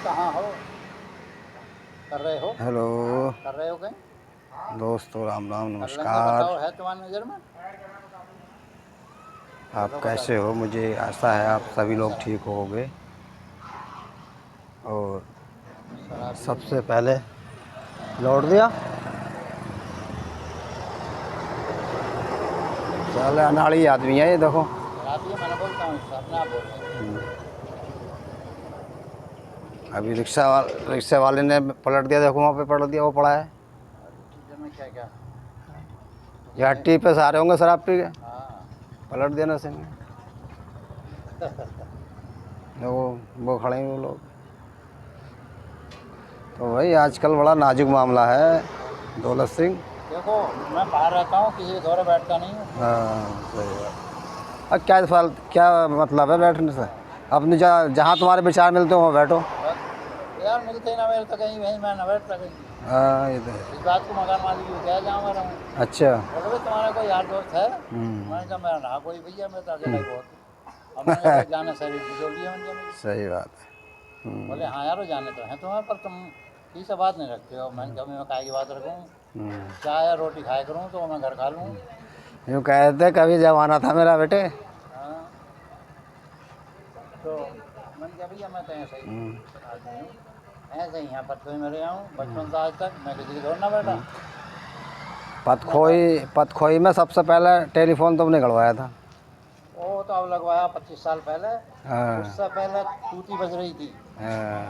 कहाँ हो? कर रहे हो? हेलो कर रहे हो कहीं? दोस्तों, राम राम, कर लेंगे, नमस्कार। बताओ है तुम्हारी नज़र में? आप चलो बता कैसे दो। हो? मुझे आशा है आप सभी लोग शराब ठीक होंगे। और शराबी है सबसे बहुत। पहले लौट दिया चल अनाड़ी आदमी है ये, देखो। शराबी है, मैंने बोलता हूँ इससे, अपने आप बोल रहे हैं। अभी रिक्शा वाले ने पलट दिया, देखो वहाँ पे पलट दिया, वो पड़ा है। टीचर में क्या क्या या तुम्हें? टी पे सारे होंगे शराब पी के, हाँ। पलट दिया ना सिंह ने। वो खड़े हैं वो लोग। तो भाई आजकल बड़ा नाजुक मामला है दौलत सिंह। देखो, मैं बाहर रहता हूँ, किसी के दौरे बैठता नहीं हूँ। हाँ सही बात। अब क्या सवाल, क्या मतलब है बैठने से? अपने जहाँ तुम्हारे विचार मिलते हो वहाँ बैठो। बस यार, मिलते ही ना मिलते कहीं, वहीं मैं न बैठता कहीं। हाँ ये तो है। इस बात को मकान मालिक को कह जहाँ मैं रहूँ। अच्छा। बोले भाई तुम्हारा कोई यार दोस्त है? मैंने कहा मेरा ना कोई भैया, मैं तो अकेला ही बहुत हूँ। अब मैंने कहा भाई जाने शरीर की जोड़ी है मुझे। सही बात है। बोले हाँ यार, वो जाने तो हैं तुम्हें, पर तुम ठीक से बात नहीं रखते हो। मैंने कहा मैं काय की बात रखूँ? चाय या रोटी खाया करूँ तो मैं घर खा लूँ। यूँ कहते कभी जमाना था मेरा बेटे। हाँ। तो मैंने कहा भैया मैं तो ऐसा ही आदमी हूँ, ऐसे ही यहाँ पर तो मेरे यहाँ हूँ बचपन से आज तक, मैं किसी के दौड़ ना बैठा। पतखोई में सबसे पहले टेलीफोन तुमने गड़वाया था। वो तो अब लगवाया 25 साल पहले। हाँ। उससे पहले तूती बज रही थी। हाँ।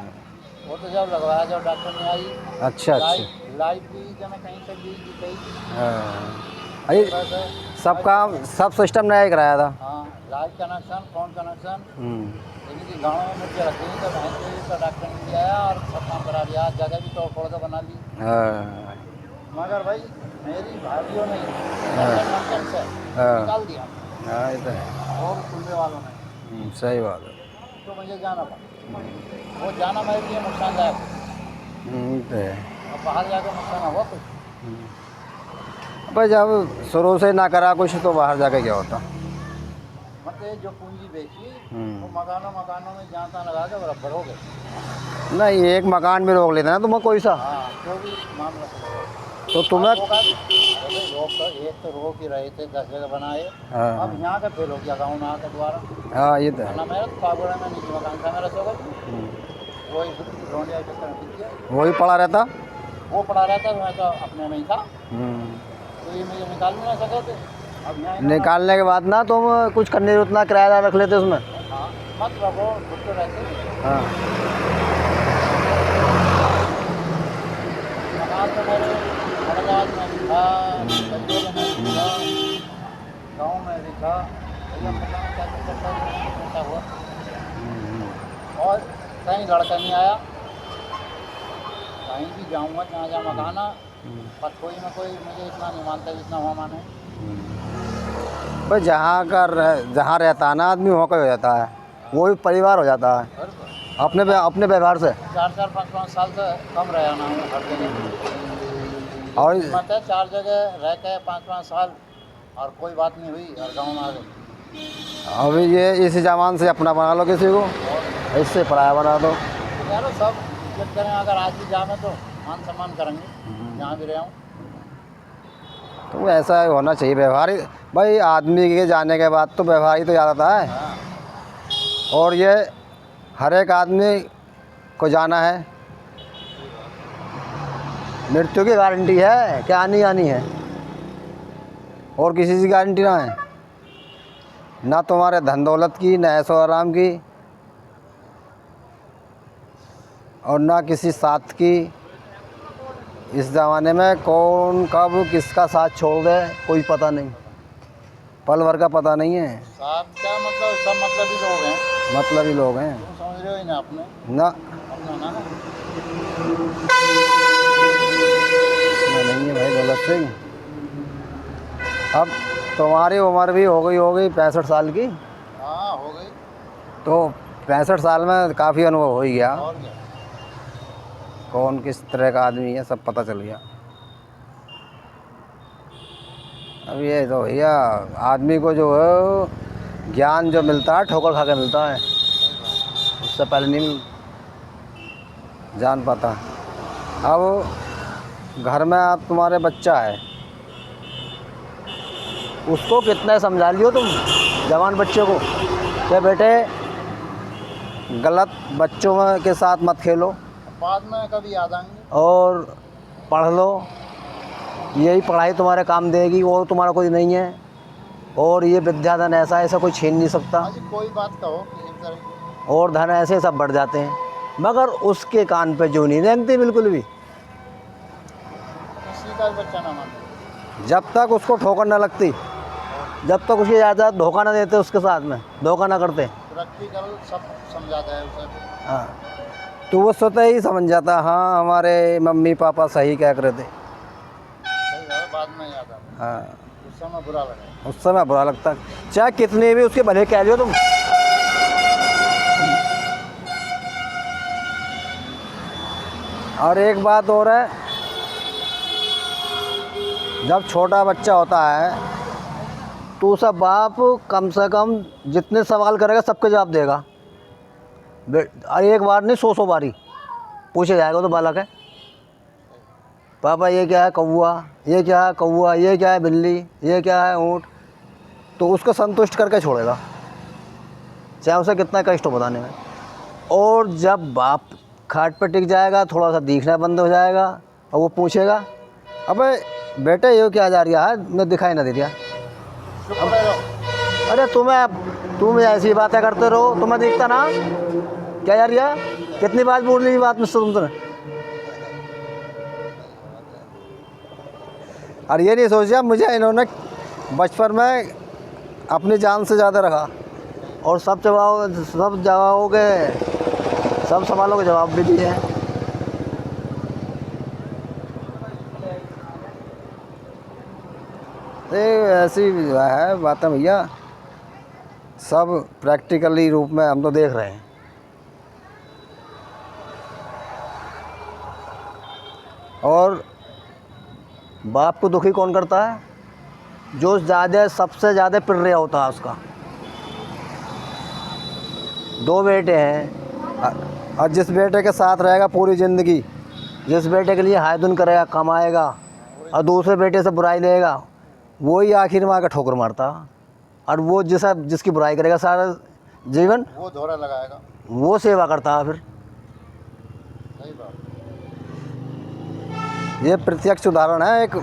वो तो जब लगवाया, जब डॉक्टर ने आई। अच्छा अच्छा। लाइट भी जब मैं कहीं से ली थी कहीं। हाँ तो अरे वैसे सब काम, सब सिस्टम नया ही कराया था। हाँ, लाइट कनेक्शन, फोन कनेक्शन। लेकिन कि गाँव में मुझे रख दी तो भैंस के तो डॉक्टर ने भी आया और सब काम करा दिया, जगह भी तोड़ फोड़ के बना ली। हाँ। मगर भाई मेरी भाभीियों ने हाँ। लंदन से हाँ। निकाल दिया, हाँ ये तो है। और खुलने वालों ने। सही बात है। तो मुझे जाना पड़ा। वो जाना मेरे लिए नुकसानदायक। ये तो है। अब बाहर जाकर नुकसान हुआ कुछ? भाई जब शुरू से ना करा कुछ तो बाहर जाके क्या होता। मतलब जो पूंजी बेची वो मकानों मकानों में जहाँ तहाँ लगा के बराबर हो गए। नहीं, एक मकान में रोक लेता ना तुम्हें कोई सा, हाँ, जो भी मामला था। तो अब तुम्हें। रोका, अरे रोक तो एक तो रोक ही रहे थे, 10 जगह बनाए। हाँ। अब यहाँ का फेल हो गया गाँव में आकर दोबारा। हाँ ये तो है। ना मेरा तो पागुड़ा में निजी मकान था मेरा सोगा, वही रोनिया चक्कर में बिक गया। वही पड़ा रहता। वो पड़ा रहता तो मैं तो अपने में ही था, तो ये मुझे निकाल भी ना सके थे। अब यहाँ निकालने के बाद ना तुम कुछ करने की उतना किराया रख लेते उसमें। हाँ, मत रखो, खुद तो रहते। हाँ। मकान तो मेरे हड़गाल में भी था, चंदोल में भी था, गाँव में भी था। भैया मकान क्या करता ऐसा हुआ। और कहीं लड़का नहीं आया, कहीं भी जाऊँगा जहाँ जहाँ मकान आ, पतखोई में कोई मुझे इतना नहीं मानता जितना हुआ माने। भाई जहाँ रहता है ना आदमी, वहाँ का हो जाता है, वो भी परिवार हो जाता है अपने व्यवहार से। 4-4, 5-5 साल से कम रहा ना हूँ हर जगह। और मतलब 4 जगह रह के 5-5 साल और कोई बात नहीं हुई और गाँव में आ गई। अभी ये इसी जमान से अपना बना लो किसी को, इससे पराया बना दो। यार सब इज्जत करें, अगर आज भी जामे तो मान सम्मान करेंगे जहाँ भी रहा हूँ। तो ऐसा होना चाहिए व्यवहार। भाई आदमी के जाने के बाद तो व्यवहार ही तो याद आता है। हाँ। और ये हर एक आदमी को जाना है, मृत्यु की गारंटी है कि आनी आनी है, और किसी की गारंटी ना है, ना तुम्हारे धन दौलत की, ना ऐशो आराम की, और ना किसी साथ की। इस ज़माने में कौन कब किसका साथ छोड़ दे कोई पता नहीं, पल भर का पता नहीं है। साहब क्या मतलब, सब मतलब ही लोग हैं। मतलब ही लोग हैं तुम समझ रहे हो ही ना अपने ना। अपना ना ना। नहीं है भाई दौलत सिंह। अब तुम्हारी उम्र भी हो गई 65 साल की, हाँ हो गई। तो 65 साल में काफ़ी अनुभव हो ही गया। और क्या। कौन किस तरह का आदमी है सब पता चल गया। अब ये तो भैया आदमी को जो है ज्ञान जो मिलता है ठोकर खा के मिलता है, उससे पहले नहीं जान पाता है। अब घर में आप तुम्हारे बच्चा है, उसको कितना समझा लियो तुम जवान बच्चे को कि बेटे गलत बच्चों के साथ मत खेलो बाद में कभी याद आएंगे। और पढ़ लो, यही पढ़ाई तुम्हारे काम देगी और तुम्हारा कोई नहीं है, और ये विद्याधन ऐसा ऐसा कोई छीन नहीं सकता, हाँ जी, कोई बात कहो कि एक तरह की और धन ऐसे सब बढ़ जाते हैं। मगर उसके कान पे जो नहीं रेंगती बिल्कुल भी, किसी का भी बच्चा ना माने। जब तक उसको ठोकर न लगती, जब तक उसकी ज़्यादा धोखा ना देते, उसके साथ में धोखा ना करते। प्रैक्टिकल सब समझाता है उसे। हाँ, तो वो स्वतः ही समझ जाता, हाँ हमारे मम्मी पापा सही कह रहे थे। सही है, बाद में याद आता। हाँ, उस समय बुरा लगा। उस समय बुरा लगता, चाहे कितने भी उसके भले कह लियो तुम। और एक बात और है, जब छोटा बच्चा होता है तो उसका बाप कम से कम जितने सवाल करेगा सबके जवाब देगा। अरे एक बार नहीं, 100 बारी पूछे जाएगा तो बालक है, पापा ये क्या है कौवा, ये क्या है कौवा, ये क्या है बिल्ली, ये क्या है ऊँट, तो उसको संतुष्ट करके छोड़ेगा, चाहे उसे कितना कष्ट हो बताने में। और जब बाप खाट पर टिक जाएगा, थोड़ा सा दिखना बंद हो जाएगा, और वो पूछेगा अबे बेटे ये क्या जा रहा है, मैं दिखाई ना दे रहा। अरे तुम ऐसी बातें करते रहो, तुम्हें दिखता ना क्या यार, या कितनी बात बोल ली बात मुझसे तुमने। और ये नहीं सोचा मुझे इन्होंने बचपन में अपनी जान से ज़्यादा रखा, और सब जवाबों के सब सवालों के जवाब भी दिए हैं। ऐसी है बातें भैया, सब प्रैक्टिकली रूप में हम तो देख रहे हैं। और बाप को दुखी कौन करता है, जो सबसे ज़्यादा प्रिय होता है उसका। 2 बेटे हैं, और जिस बेटे के साथ रहेगा पूरी ज़िंदगी, जिस बेटे के लिए हाय धुन करेगा, कमाएगा, और दूसरे बेटे से बुराई लेगा, वही आखिर में आकर ठोकर मारता। और वो जिसकी बुराई करेगा सारा जीवन, वो दोहरा लगाएगा, वो सेवा करता है फिर। सही बात। ये प्रत्यक्ष उदाहरण है, एक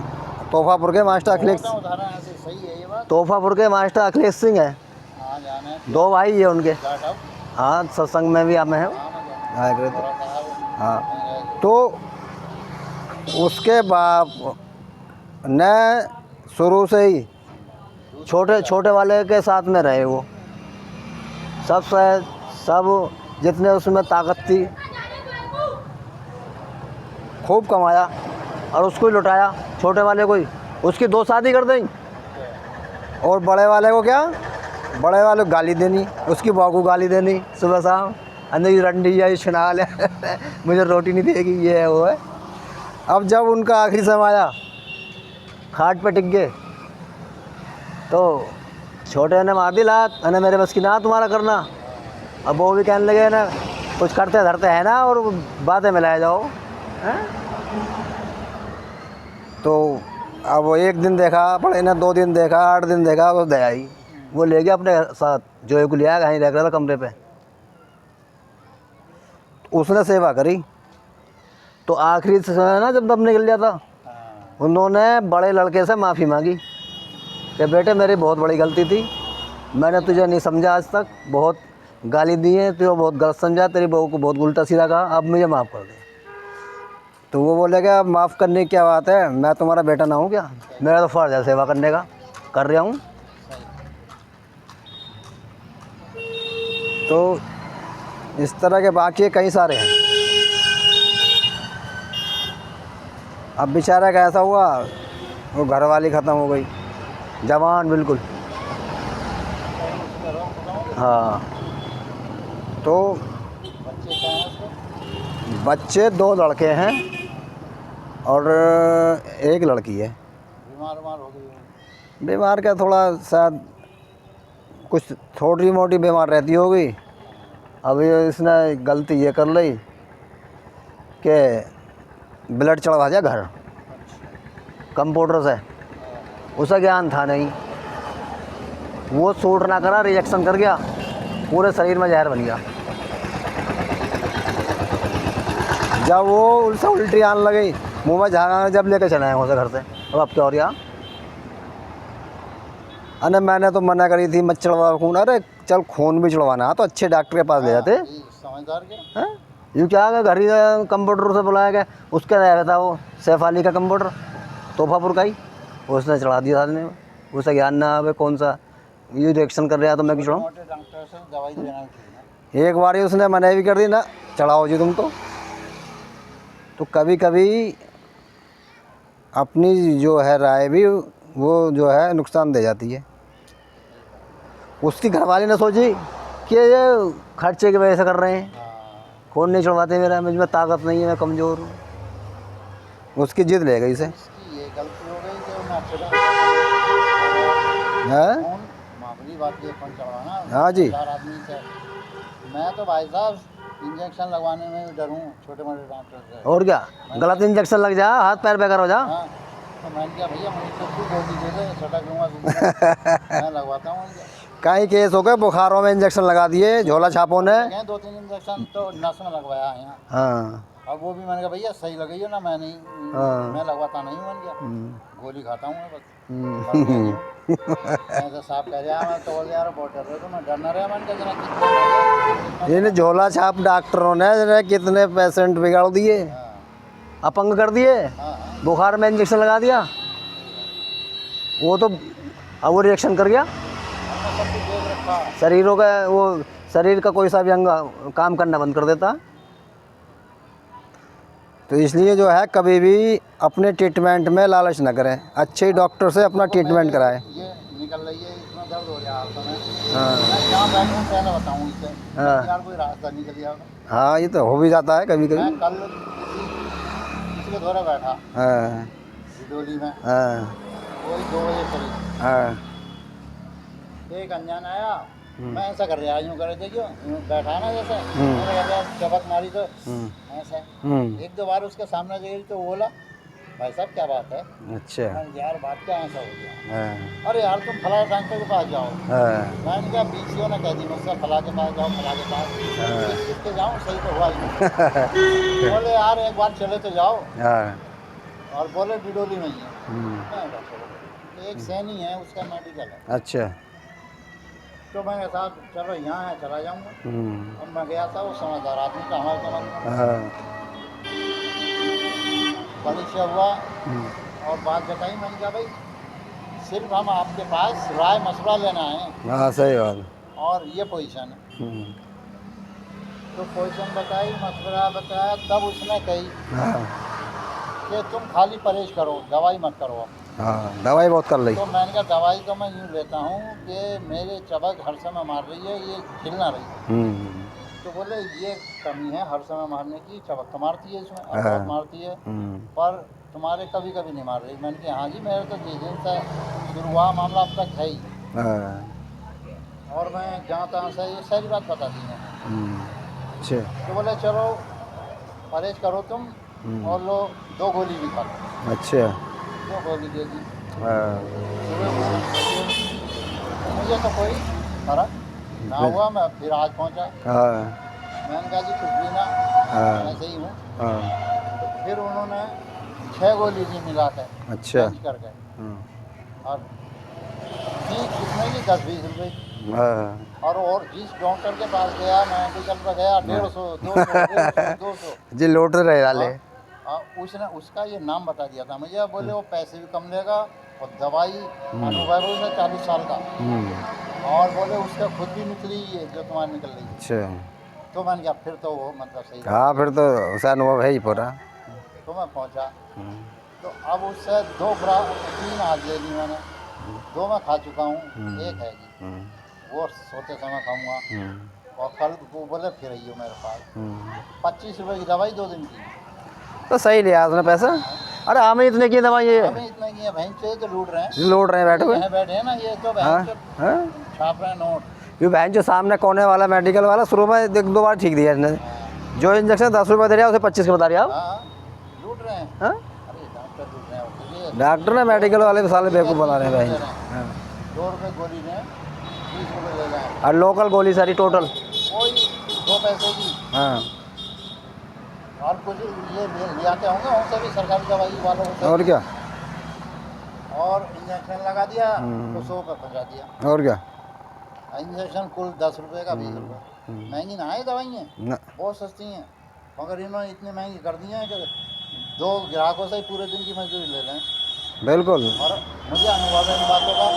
तोहफापुर के मास्टर अखिलेश, उदाहरण ऐसे सही है ये बात। तोहफापुर के मास्टर अखिलेश सिंह है, हाँ जाने 2 भाई है उनके। जाटा। हाँ, सत्संग में भी आप में है। हाँ हाँ, हाँ, तो उसके बाप ने शुरू से ही छोटे वाले के साथ में रहे, वो सब जितने उसमें ताकत थी खूब कमाया, और उसको ही लुटाया, छोटे वाले को ही। उसकी 2 शादी कर दी, और बड़े वाले को क्या, बड़े वाले को गाली देनी, उसकी बहू को गाली देनी सुबह शाम, अंदर की रंडी या छिना ले मुझे रोटी नहीं देगी, ये है वो है। अब जब उनका आखिरी समय आया, खाट पे टिक गए, तो छोटे ने मार दी लात, अने मेरे बस की ना तुम्हारा करना। अब वो भी कहने लगे ना कुछ करते धरते हैं ना, और बातें मिलाए जाओ हैं। तो अब वो 1 दिन देखा पड़े ना, 2 दिन देखा, 8 दिन देखा, तो दया आई, वो ले गया अपने साथ, जो को लिया कहीं रख रहा था कमरे पे। उसने सेवा करी, तो आखिरी समय ना जब निकल गया था, उन्होंने बड़े लड़के से माफ़ी मांगी कि बेटे मेरी बहुत बड़ी गलती थी, मैंने तुझे नहीं समझा आज तक, बहुत गाली दी है, तुझे बहुत गलत समझा, तेरी बहू को बहुत उल्टा सीधा कहा, अब मुझे माफ़ कर दे। तो वो बोलेगा माफ़ करने की क्या बात है, मैं तुम्हारा बेटा ना हूँ क्या, मेरा तो फ़र्ज़ है सेवा करने का, कर रहा हूँ। तो इस तरह के वाक़ये कई सारे हैं। अब बेचारा का ऐसा हुआ, वो घरवाली ख़त्म हो गई, जवान बिल्कुल। हाँ, तो बच्चे 2 लड़के हैं और 1 लड़की है। बीमार हो गई, बीमार क्या, थोड़ा शायद कुछ थोड़ी मोटी बीमार रहती होगी। अभी इसने गलती ये कर ली कि ब्लड चढ़वा दिया घर कंप्यूटर से, उसे ज्ञान था नहीं, वो सूट ना करा, रिजेक्शन कर गया, पूरे शरीर में जहर बन गया। जब वो उनसे उल्टी आने लगी, मुँह में झाँका, जब लेके चले आए उसे घर से। अब क्या हो रहा? अरे मैंने तो मना करी थी मत चढ़वा खून। अरे चल खून भी चढ़वाना तो अच्छे डॉक्टर के पास ले जाते। समझदार के हैं ये क्या है, घर ही कंप्यूटर से बुलाया गया, उसके रहा था वो सैफ अली का कंप्यूटर तोहफापुर का ही, उसने चढ़ा दिया था ने, उसे ज्ञान ना आवे कौन सा ये रिएक्शन कर रहा तो मैं क्यों चढ़ाऊं। डॉक्टर से दवाई देना चाहिए। एक बार ही उसने मना भी कर दी ना, चढ़ाओ जी तुम तो कभी कभी अपनी जो है राय भी वो जो है नुकसान दे जाती है। उसकी घरवाली ने सोची कि ये खर्चे की वजह से कर रहे हैं, कौन नहीं चढ़वाते, मेरा मुझ में ताकत नहीं है, मैं कमज़ोर हूँ, उसकी जिद ले गई से। इसकी ये गलती हो गई कि मैं अच्छे हैं मामूली बात ये फोन चढ़वाना। हाँ जी। चार आदमी से मैं तो भाई साहब इंजेक्शन लगवाने में भी डरूँ छोटे मोटे डॉक्टर से। और क्या, गलत इंजेक्शन लग जा, हाथ पैर बेकार हो जा। हाँ तो मैंने कहा भैया मुझे तो क्यों गोली दे दे, सटक लूँगा मैं लगवाता हूँ। कई केस हो गए बुखारों में इंजेक्शन लगा दिए झोला छापों ने। 2-3 इंजेक्शन तो नस में लगवाया है यहाँ। हाँ अब वो भी मैंने कहा भैया सही लगी है ना, मैं नहीं मैं लगवाता नहीं हूँ। मैंने कहा गोली खाता हूँ मैं बस। ऐसा साहब कह रहा मैं तो बोल यार बहुत डर रहे तो मैं डर ना रहा। मैंने कहा जना कितना इन झोला छाप डॉक्टरों ने कितने पेशेंट बिगाड़ दिए, अपंग कर दिए, बुखार में इंजेक्शन लगा दिया, वो तो अब वो रिएक्शन कर गया, शरीरों का वो शरीर का कोई सा भी अंग काम करना बंद कर देता। तो इसलिए जो है कभी भी अपने ट्रीटमेंट में लालच न करें, अच्छे डॉक्टर से अपना ट्रीटमेंट कराएं। ये निकल रही है, इसमें दर्द हो रहा है। हाँ मैं जहाँ बैठूँ पहले बताऊँ इससे हाँ यार कोई रास्ता निकल गया। हाँ ये तो हो भी जाता है कभी कभी। मैं कल इसके द्वारा बैठा हाँ डोली में, हाँ वही 2 बजे करीब हाँ एक अनजान आया। मैं ऐसा कर रहा यूँ करे देखियो बैठा है ना जैसे मैंने कहा चबक मारी तो ऐसा 1-2 बार उसके सामने गई तो बोला भाई साहब क्या बात है। अच्छा मैंने यार बात क्या ऐसा हो गया। हाँ अरे यार तुम फला डॉक्टर के पास जाओ। हाँ मैंने कहा बीसीओ ने कह दी मुझसे फला के पास जाओ फला के पास किसके जाऊँ सही तो हुआ ही। बोले यार एक बार चले तो जाओ हाँ और बोले डिडोली में ही है। एक सैनी है उसका मेडिकल है। अच्छा तो मैंने कहा चलो यहाँ है चला जाऊँगा। अब मैं गया था वो समझदार आदमी का हमारे समझ में हाँ परिचय हुआ और बात बताई। मैंने कहा भाई सिर्फ हम आपके पास राय मशवरा लेना है। हाँ सही बात। और ये पोजीशन है तो पोजीशन बताई मशवरा बताया तब उसने कही हाँ कि तुम खाली परहेज करो दवाई मत करो। हाँ दवाई बहुत कर ली। तो मैंने कहा दवाई तो मैं यूँ लेता हूँ कि मेरे चबक हर समय मार रही है, ये खिल ना रही है। तो बोले ये कमी है हर समय मारने की, चबक तो मारती है इसमें बहुत मारती है पर तुम्हारे कभी कभी नहीं मार रही। मैंने कहा हाँ जी मेरे तो जिस दिन से शुरू हुआ मामला अब तक है ही। और मैं जहाँ तहाँ से ये सारी बात बता दी मैं। अच्छा तो बोले चलो परहेज करो तुम और लो 2 गोली भी खा लो। अच्छा 2 गोली दे दी। मुझे तो कोई फर्क ना हुआ। मैं फिर आज पहुंचा। मैंने कहा जी कुछ भी ना ऐसे ही हूँ। तो फिर उन्होंने 6 गोली दी मिला कर अच्छा करके और फीस कितने की 10-20 रुपये। और जिस डॉक्टर के पास गया मेडिकल पर गया 150 200 जी लौट रहे वाले। उसने उसका ये नाम बता दिया था मुझे। बोले वो पैसे भी कम लेगा और दवाई अनुभव है 40 साल का। और बोले उसका खुद भी निकली है जो तुम्हारी निकल रही है। अच्छा तो मैंने कहा फिर तो वो मतलब सही। हाँ फिर तो उसका अनुभव है ही पूरा। तो मैं पहुंचा तो अब उससे 3 आज ले ली मैंने। 2 मैं खा चुका हूँ, 1 है जी वो सोते समय खाऊंगा। और कल वो बोले फिर आइयो मेरे पास 25 रुपये की दवाई 2 दिन की। तो सही लिया उसने पैसा। अरे हमें इतने की दवाई है, हमें इतना की है भैंस से तो लूट रहे हैं। लौट रहे हैं बैठे हुए। बैठे हैं ना ये तो छाप रहे हैं नोट। ये बहन जो सामने कोने वाला मेडिकल वाला शुरू में 1-2 बार ठीक दिया इसने, जो इंजेक्शन 10 रुपये दे रहा है उसे 25 के बता रहे हो आप? हाँ लूट रहे हैं। हाँ? अरे डॉक्टर लूट रहे हैं, ये डॉक्टर ने मेडिकल वाले साले बेवकूफ़ बना रहे हैं भाई। हाँ। 2 रुपये गोली लें, 20 रुपये ले रहे हैं, और लोकल गोली सारी टोटल। कोई 2 पैसे की। हाँ। और कुछ ये ले आते होंगे उनसे भी, सरकारी दवाई वालों को। और क्या? और इंजेक्शन लगा दिया तो 100 का पहुँचा दिया। और क्या? इंजेक्शन कुल 10 रुपये का 20 रुपये। महंगी ना है दवाइयाँ, ना। बहुत सस्ती हैं, मगर इन्होंने इतनी महंगी कर दी हैं कि 2 ग्राहकों से ही पूरे दिन की मजदूरी ले लें। बिल्कुल। और मुझे अनुभव है इन बातों का।